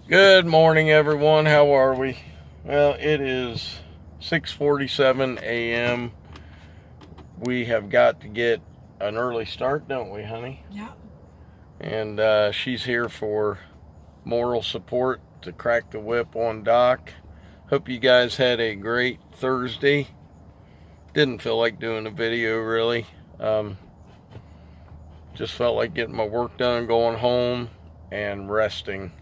Good morning, everyone. How are we? Well, it is 6:47 a.m. We have got to get an early start, don't we, honey? Yeah. And she's here for moral support to crack the whip on Doc. Hope you guys had a great Thursday. Didn't feel like doing a video, really. Just felt like getting my work done, going home, and resting.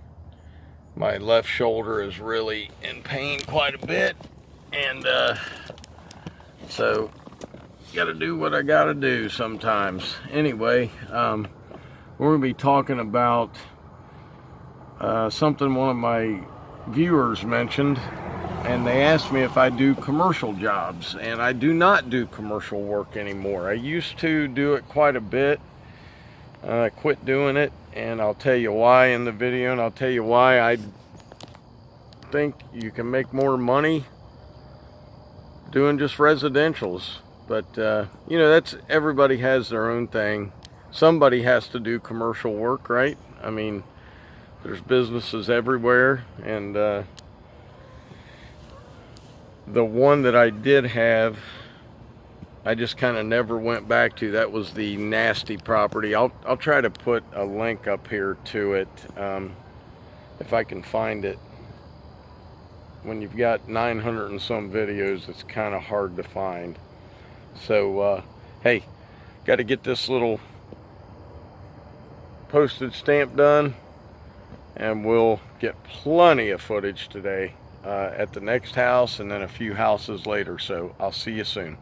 My left shoulder is really in pain quite a bit, and so gotta do what I gotta do sometimes. Anyway, we're gonna be talking about something one of my viewers mentioned, and they asked me if I do commercial jobs, and I do not do commercial work anymore. I used to do it quite a bit. I quit doing it, and I'll tell you why in the video, and I'll tell you why I think you can make more money doing just residentials. But you know, that's, everybody has their own thing. Somebody has to do commercial work, right? I mean, there's businesses everywhere, and the one that I did have, I just kind of never went back to. That was the nasty property. I'll try to put a link up here to it if I can find it. When you've got 900 and some videos, it's kind of hard to find. So hey, got to get this little postage stamp done, and we'll get plenty of footage today at the next house, and then a few houses later. So I'll see you soon.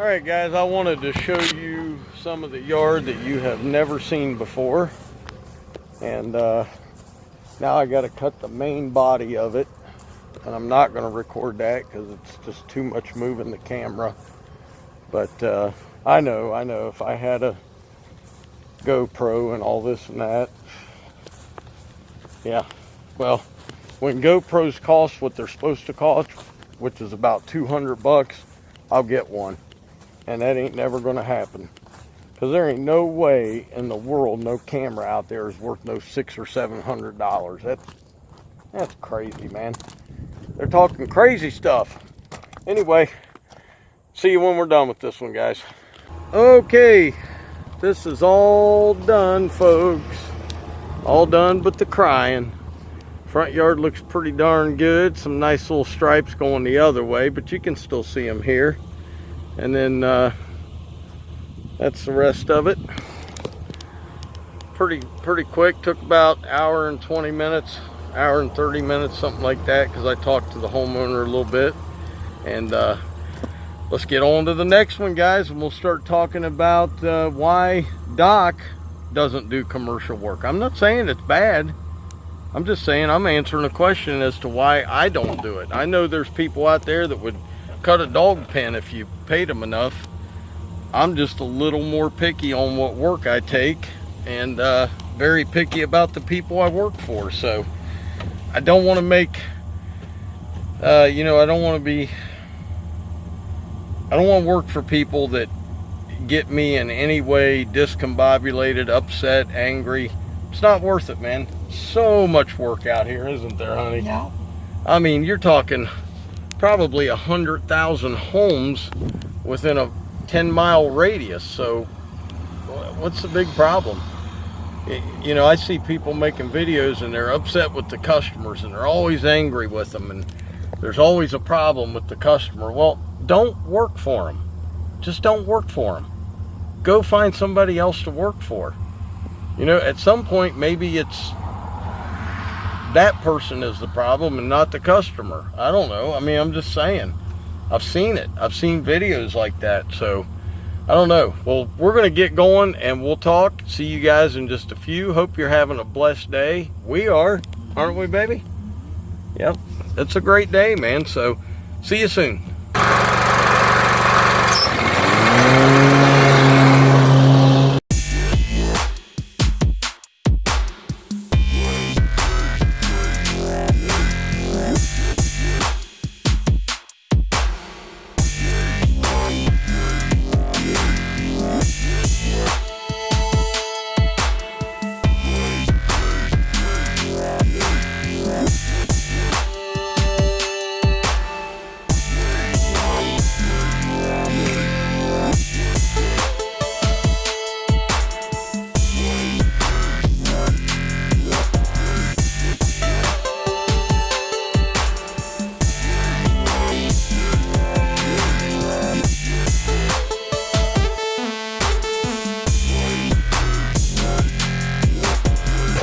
Alright guys, I wanted to show you some of the yard that you have never seen before. And now I got to cut the main body of it. And I'm not going to record that because it's just too much moving the camera. But I know if I had a GoPro and all this and that. Yeah, well, when GoPros cost what they're supposed to cost, which is about 200 bucks, I'll get one. And that ain't never going to happen. Because there ain't no way in the world no camera out there is worth no $600 or $700. That's crazy, man. They're talking crazy stuff. Anyway, see you when we're done with this one, guys. Okay, this is all done, folks. All done but the crying. Front yard looks pretty darn good. Some nice little stripes going the other way, but you can still see them here. And then that's the rest of it. Pretty quick. Took about an hour and 20 minutes, hour and 30 minutes, something like that, because I talked to the homeowner a little bit. And let's get on to the next one, guys, and we'll start talking about why Doc doesn't do commercial work. I'm not saying it's bad. I'm just saying I'm answering a question as to why I don't do it. I know there's people out there that would cut a dog pen if you paid them enough. I'm just a little more picky on what work I take, and very picky about the people I work for. So I don't want to make you know, I don't want to work for people that get me in any way discombobulated, upset, angry. It's not worth it, man. So much work out here, isn't there, honey? No. I mean, you're talking probably 100,000 homes within a 10-mile radius. So what's the big problem? You know, I see people making videos and they're upset with the customers and they're always angry with them, and there's always a problem with the customer. Well, don't work for them. Just don't work for them. Go find somebody else to work for. You know, at some point, maybe it's that person is the problem and not the customer. I don't know. I mean, I'm just saying. I've seen it. I've seen videos like that. So, I don't know. Well, we're going to get going and we'll talk. See you guys in just a few. Hope you're having a blessed day. We are, aren't we, baby? Yep. It's a great day, man. So, see you soon.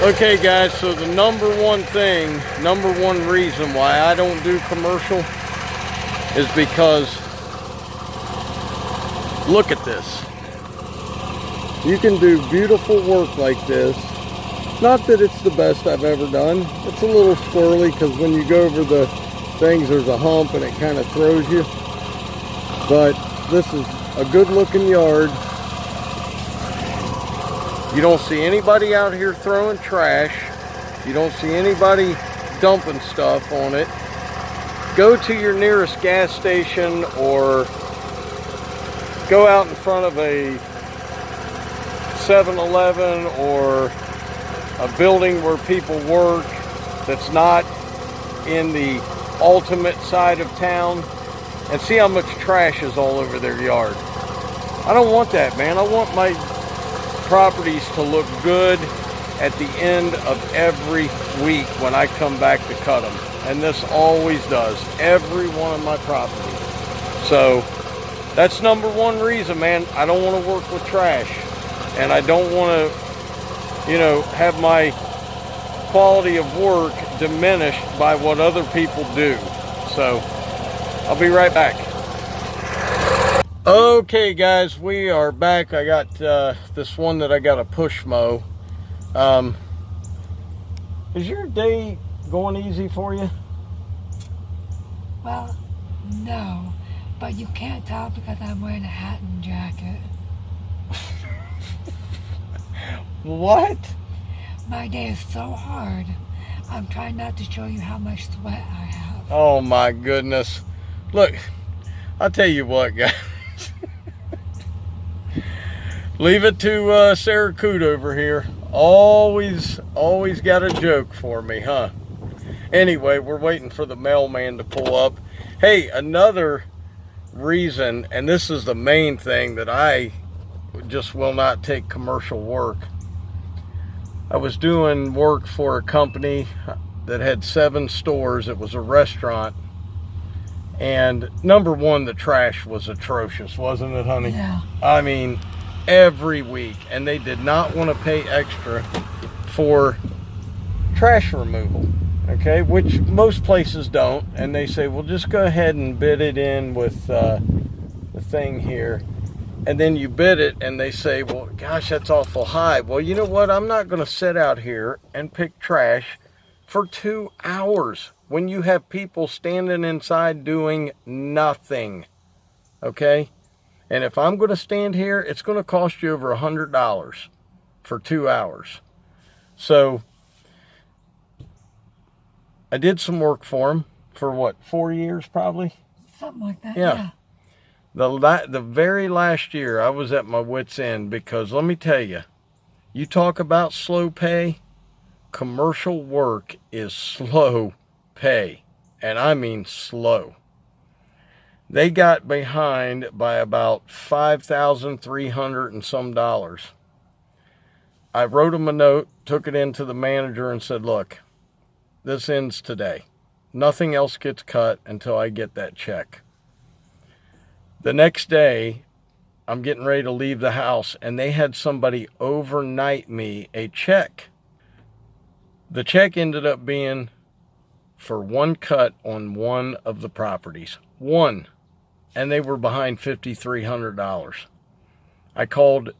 Okay guys, so the number one reason why I don't do commercial is because look at this. You can do beautiful work like this. Not that it's the best I've ever done. It's a little squirrely because when you go over the things, there's a hump and it kind of throws you. But this is a good looking yard. You don't see anybody out here throwing trash. You don't see anybody dumping stuff on it. Go to your nearest gas station or go out in front of a 7-Eleven or a building where people work that's not in the ultimate side of town and see how much trash is all over their yard. I don't want that, man. I want my properties to look good at the end of every week when I come back to cut them, and this always does, every one of my properties. So that's number one reason, man. I don't want to work with trash, and I don't want to, you know, have my quality of work diminished by what other people do. So I'll be right back. Okay, guys, we are back. I got this one that I got to push mow. Is your day going easy for you? Well, no, but you can't tell because I'm wearing a hat and jacket. What? My day is so hard. I'm trying not to show you how much sweat I have. Oh my goodness. Look, I'll tell you what, guys. Leave it to Sarah Coot over here. Always got a joke for me, huh? Anyway, we're waiting for the mailman to pull up. Hey, another reason, and this is the main thing that I just will not take commercial work. I was doing work for a company that had 7 stores. It was a restaurant. And number one, the trash was atrocious, wasn't it, honey? Yeah. I mean, every week. And they did not want to pay extra for trash removal, okay? Which most places don't. And they say, well, just go ahead and bid it in with the thing here. And then you bid it and they say, well, gosh, that's awful high. Well, you know what? I'm not going to sit out here and pick trash for 2 hours when you have people standing inside doing nothing, okay? And if I'm going to stand here, it's going to cost you over $100 for 2 hours. So I did some work for them for what, 4 years probably? Something like that, Yeah. yeah. The very last year, I was at my wit's end because let me tell you, you talk about slow pay, commercial work is slow pay, and I mean slow. They got behind by about $5,300 and some dollars. I wrote them a note, took it into the manager and said, look, this ends today. Nothing else gets cut until I get that check. The next day, I'm getting ready to leave the house, and they had somebody overnight me a check. The check ended up being for one cut on one of the properties. One. And they were behind $5,300. I called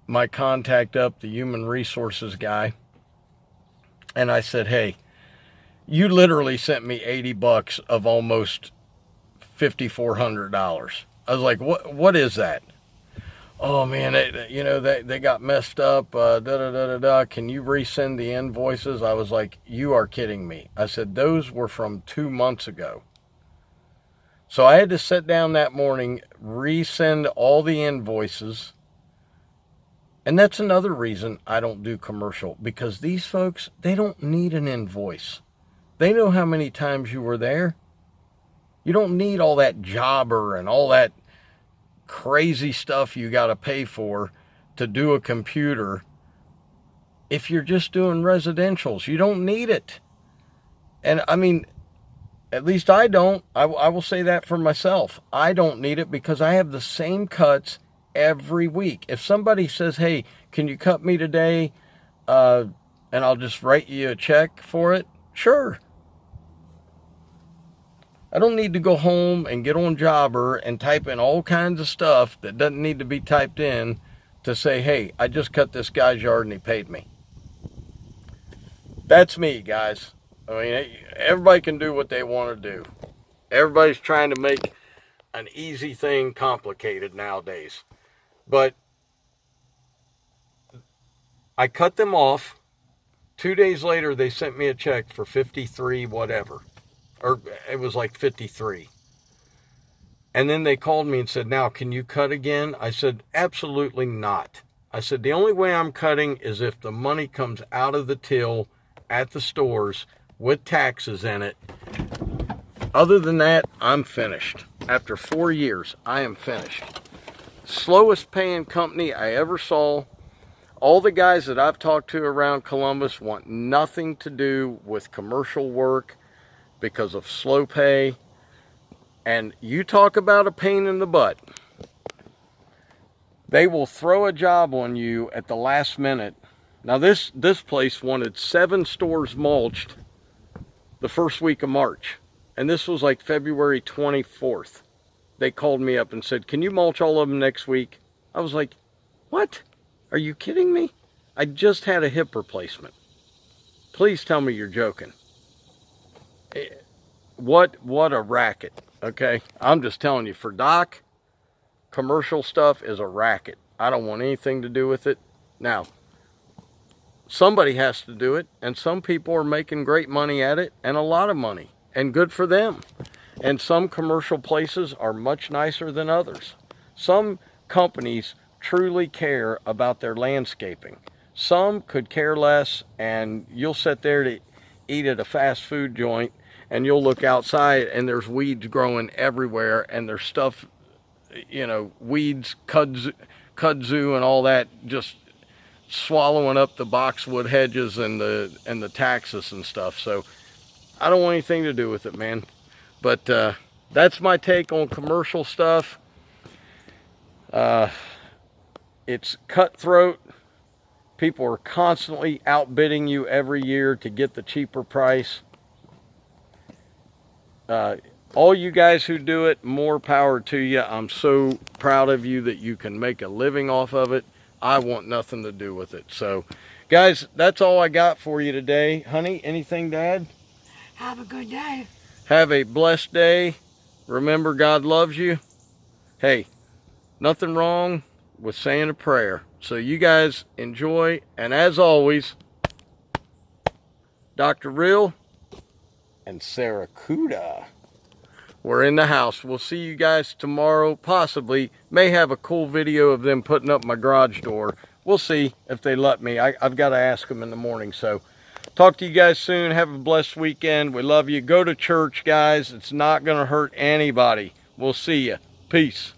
my contact up, the human resources guy, and I said, hey, you literally sent me $80 of almost $5,400. I was like, what is that? Oh man, they got messed up, Can you resend the invoices? I was like, you are kidding me. I said, those were from 2 months ago. So I had to sit down that morning, resend all the invoices. And that's another reason I don't do commercial, because these folks, they don't need an invoice. They know how many times you were there. You don't need all that jobber and all that crazy stuff you got to pay for to do a computer. If you're just doing residentials, you don't need it. And I mean, at least I don't. I will say that for myself. I don't need it because I have the same cuts every week. If somebody says, hey, can you cut me today? And I'll just write you a check for it. Sure. I don't need to go home and get on Jobber and type in all kinds of stuff that doesn't need to be typed in to say, hey, I just cut this guy's yard and he paid me. That's me, guys. I mean, everybody can do what they want to do. Everybody's trying to make an easy thing complicated nowadays. But I cut them off. 2 days later, they sent me a check for 53 whatever. Or it was like 53. And then they called me and said, now, can you cut again? I said, absolutely not. I said, the only way I'm cutting is if the money comes out of the till at the stores with taxes in it. Other than that, I'm finished. After 4 years, I am finished. Slowest paying company I ever saw. All the guys that I've talked to around Columbus want nothing to do with commercial work because of slow pay. And you talk about a pain in the butt. They will throw a job on you at the last minute. Now this place wanted 7 stores mulched the first week of March. And this was like February 24th. they called me up and said, can you mulch all of them next week? I was like, what? Are you kidding me? I just had a hip replacement. Please tell me you're joking. What a racket, okay? I'm just telling you, for Doc, commercial stuff is a racket. I don't want anything to do with it. Now, somebody has to do it, and some people are making great money at it, and a lot of money, and good for them. And some commercial places are much nicer than others. Some companies truly care about their landscaping. Some could care less, and you'll sit there to eat at a fast food joint, and you'll look outside and there's weeds growing everywhere, and there's stuff, you know, weeds, kudzu and all that, just swallowing up the boxwood hedges and the taxus and stuff. So I don't want anything to do with it, man. But that's my take on commercial stuff. It's cutthroat. People are constantly outbidding you every year to get the cheaper price. All you guys who do it, more power to you. I'm so proud of you that you can make a living off of it. I want nothing to do with it. So, guys, that's all I got for you today. Honey, anything to add? Have a good day. Have a blessed day. Remember, God loves you. Hey, nothing wrong with saying a prayer. So you guys enjoy. And as always, Dr. Real and Sarah Kuda, we're in the house. We'll see you guys tomorrow. Possibly. May have a cool video of them putting up my garage door. We'll see if they let me. I've got to ask them in the morning. So talk to you guys soon. Have a blessed weekend. We love you. Go to church, guys. It's not going to hurt anybody. We'll see you. Peace.